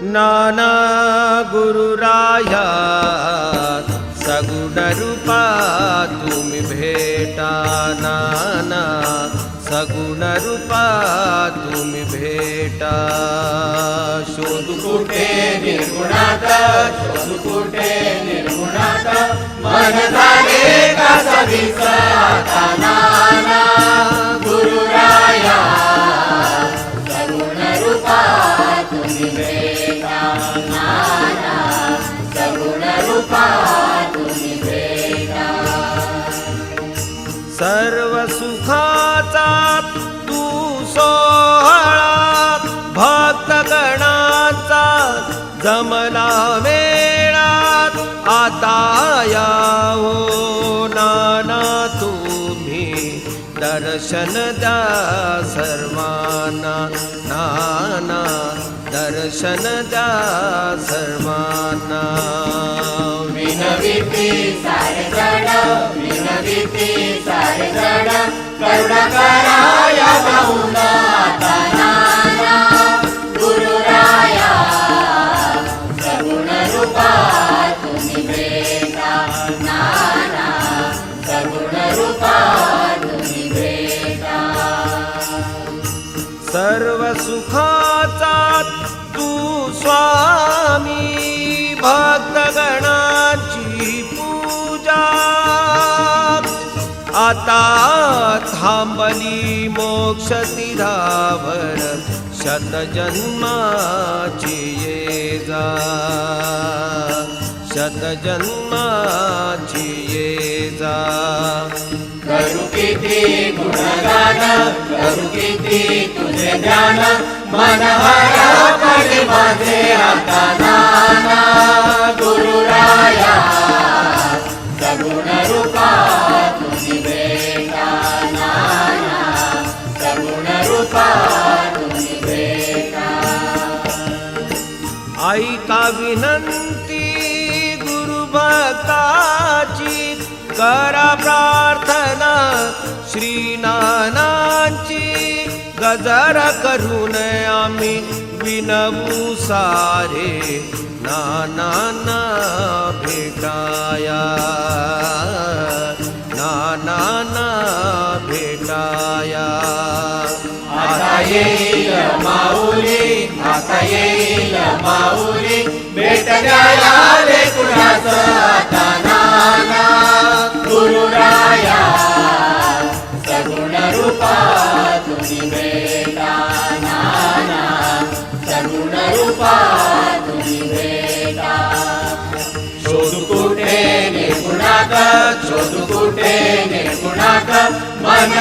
नाना गुरुराया सगुण रूपा तुम्ही भेटा नाना सगुण रूपा तुम्ही भेटा शोधू कुठे निर्गुणात शोधू कुठे निर्गुणात मन झाले का सविसा नाना गुरुराया सगुण रूपा तुम्ही भेटा नाना सगुण रूपा तुम्ही भेटा सर्व सुखाचा तू सोहळा भक्तगणाचा जमला वेळात आता यावो नाना तुम्ही दर्शन द्या सर्वांना नाना दर्शन द्या सर्वांना विनविती सारे जण विनविती सारे जण करुणा कराया जाऊन आता नाना गुरुराया सगुण रूपा तुम्ही भेटा नाना सगुण रूपा तुम्ही भेटा सर्व सुखाचा तू स्वामी भक्तगणाची पूजा आता थांबली मोक्ष तीरावर शतजन्माची ये जा शतजन्माची ये जा करू किती गुणगान करू किती तुझे ध्यान मन हरा पडे माझे आता नाना गुरुराया सगुण रूपा तुम्ही भेटा नाना सगुण रूपा तुम्ही भेटा ऐका विनंती गुरुभक्ताची करा प्रार्थना श्रीनानांची गजर करून आम्ही विनवू सारे नाना भेटाया नाना भेटाया आता येईल माऊली आता येईल माऊली भेट द्यायला कुणाच आता नाना गुरुराया सगुण रूपा तुम्ही भेटा नाना सगुण रूपा तुम्ही भेटा शोधू कुठे निर्गुणात शोधू कुठे निर्गुणात मन